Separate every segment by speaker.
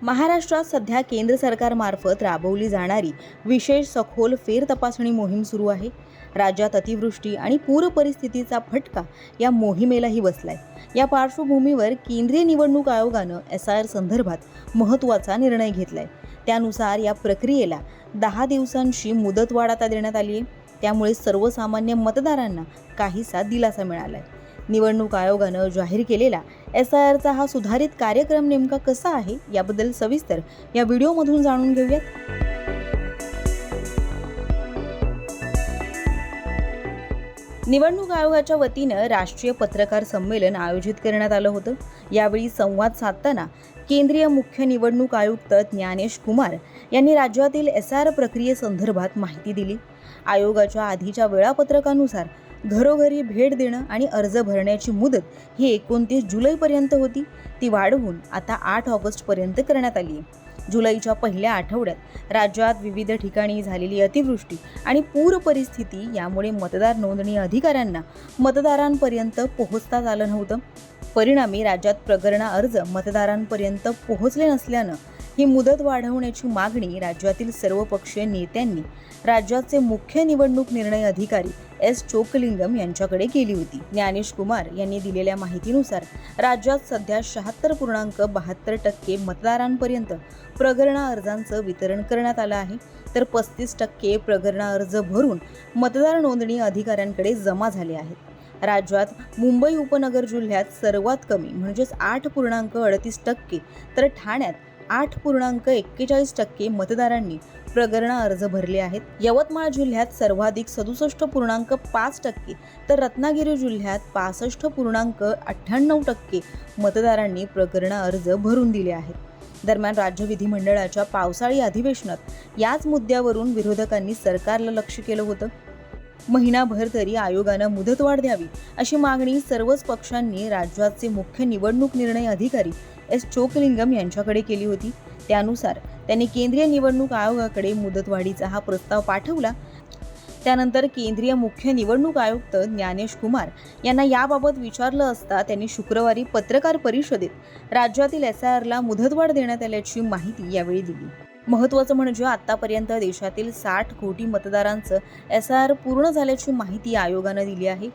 Speaker 1: महाराष्ट्रात सध्या केंद्र सरकारमार्फत राबवली जाणारी विशेष सखोल फेर तपासणी मोहीम सुरू आहे. राज्यात अतिवृष्टी आणि पूर परिस्थितीचा फटका या मोहिमेलाही बसलाय. या पार्श्वभूमीवर केंद्रीय निवडणूक आयोगानं SIR संदर्भात महत्त्वाचा निर्णय घेतलाय. त्यानुसार या प्रक्रियेला 10 दिवसांची मुदतवाढ आता देण्यात आली आहे. त्यामुळे सर्वसामान्य मतदारांना काहीसा दिलासा मिळालाय. निवडणूक आयोगानं जाहीर केलेला SIRचा हा सुधारित कार्यक्रम नेमका कसा आहे याबद्दल सविस्तर या व्हिडिओमधून जाणून घेऊयात. निवडणूक आयोगाच्या वतीनं राष्ट्रीय पत्रकार संमेलन आयोजित करण्यात आलं होतं. यावेळी संवाद साधताना केंद्रीय मुख्य निवडणूक आयुक्त ज्ञानेश कुमार यांनी राज्यातील SIR प्रक्रियेसंदर्भात माहिती दिली. आयोगाच्या आधीच्या वेळापत्रकानुसार घरोघरी भेट देणं आणि अर्ज भरण्याची मुदत ही 29 जुलैपर्यंत होती. ती वाढवून आता 8 ऑगस्टपर्यंत करण्यात आली आहे. जुलैच्या पहिल्या आठवड्यात राज्यात विविध ठिकाणी झालेली अतिवृष्टी आणि पूर परिस्थिती यामुळे मतदार नोंदणी अधिकाऱ्यांना मतदारांपर्यंत पोहोचताच आलं नव्हतं. परिणामी राज्यात प्रकरणा अर्ज मतदारांपर्यंत पोहोचले नसल्यानं ही मुदत वाढवण्याची मागणी राज्यातील सर्वपक्षीय नेत्यांनी राज्याचे मुख्य निवडणूक निर्णय अधिकारी S. चोक्कलिंगम यांच्याकडे केली होती. ज्ञानेश कुमार यांनी दिलेल्या माहितीनुसार राज्यात सध्या 76.72% मतदारांपर्यंत प्रकरणा अर्जांचं वितरण करण्यात आलं आहे, तर 35% प्रकरणा अर्ज भरून मतदार नोंदणी अधिकाऱ्यांकडे जमा झाले आहेत. राज्यात मुंबई उपनगर जिल्ह्यात सर्वात कमी म्हणजेच 8.38%, तर ठाण्यात 8.41% मतदारांनी प्रकरणा अर्ज भरले आहेत. यवतमाळ जिल्ह्यात सर्वाधिक 67.5%, तर रत्नागिरी जिल्ह्यात 65.98% मतदारांनी प्रकरणा अर्ज भरून दिले आहेत. दरम्यान राज्य विधिमंडळाच्या पावसाळी अधिवेशनात याच मुद्द्यावरून विरोधकांनी सरकारला लक्ष्य केलं होतं. महिनाभर तरी आयोगानं मुदतवाढ द्यावी अशी मागणी सर्वच पक्षांनी राज्याचे मुख्य निवडणूक निर्णय अधिकारी S. चोक्कलिंगम यांच्याकडे केली होती. त्यानुसार त्यांनी केंद्रीय निवडणूक आयोगाकडे मुदतवाढीचा हा प्रस्ताव पाठवला. त्यानंतर केंद्रीय मुख्य निवडणूक आयुक्त ज्ञानेश कुमार यांना याबाबत विचारलं असता त्यांनी शुक्रवारी पत्रकार परिषदेत राज्यातील SIRला मुदतवाढ देण्यात आल्याची माहिती यावेळी दिली. महत्त्वाचं म्हणजे आतापर्यंत देशातील 60 कोटी मतदारांचं SIR पूर्ण झाल्याची माहिती आयोगानं दिली आहे.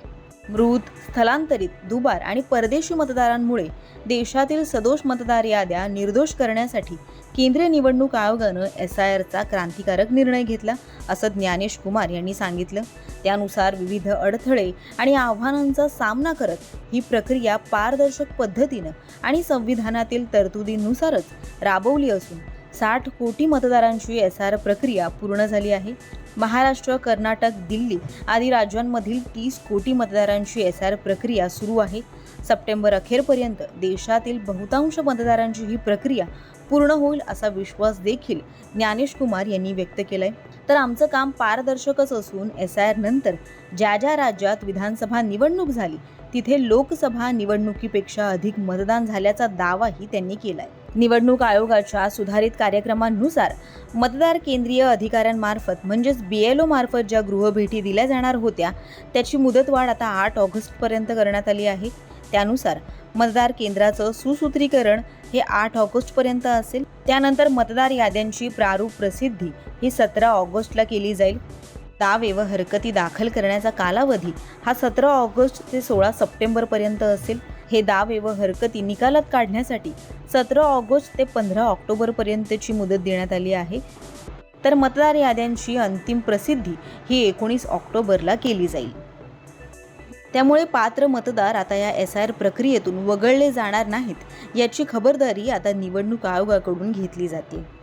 Speaker 1: मृत, स्थलांतरित, दुबार आणि परदेशी मतदारांमुळे देशातील सदोष मतदार याद्या निर्दोष करण्यासाठी केंद्रीय निवडणूक आयोगानं SIRचा क्रांतिकारक निर्णय घेतला, असं ज्ञानेश कुमार यांनी सांगितलं. त्यानुसार विविध अडथळे आणि आव्हानांचा सामना करत ही प्रक्रिया पारदर्शक पद्धतीनं आणि संविधानातील तरतुदींनुसारच राबवली असून 60 कोटी मतदारांची SIR प्रक्रिया पूर्ण झाली आहे. महाराष्ट्र, कर्नाटक, दिल्ली आदी राज्यांमधील 30 कोटी मतदारांची SIR प्रक्रिया सुरू आहे. सप्टेंबर अखेरपर्यंत देशातील बहुतांश मतदारांची ही प्रक्रिया पूर्ण होईल असा विश्वास देखील ज्ञानेश कुमार यांनी व्यक्त केलाय. तर आमचं काम पारदर्शकच असून SIR नंतर ज्या ज्या राज्यात विधानसभा निवडणूक झाली तिथे लोकसभा निवडणुकीपेक्षा अधिक मतदान झाल्याचा दावाही त्यांनी केलाय. निवडणूक आयोगाच्या सुधारित कार्यक्रमानुसार मतदार केंद्रीय अधिकाऱ्यांमार्फत म्हणजेच BLO मार्फत ज्या गृहभेटी दिल्या जाणार होत्या त्याची मुदतवाढ आता 8 ऑगस्टपर्यंत करण्यात आली आहे. त्यानुसार मतदार केंद्राचं सुसूत्रीकरण हे 8 ऑगस्टपर्यंत असेल. त्यानंतर मतदार याद्यांची प्रारूप प्रसिद्धी ही 17 ऑगस्टला केली जाईल. दावे व हरकती दाखल करण्याचा कालावधी हा 17 ऑगस्ट ते 16 सप्टेंबरपर्यंत असेल. हे दावे व हरकती निकालात काढण्यासाठी 17 ऑगस्ट ते 15 ऑक्टोबरपर्यंतची मुदत देण्यात आली आहे. तर मतदार याद्यांची अंतिम प्रसिद्धी ही 19 ऑक्टोबरला केली जाईल. त्यामुळे पात्र मतदार आता या SIR प्रक्रियेतून वगळले जाणार नाहीत याची खबरदारी आता निवडणूक आयोगाकडून घेतली जाते.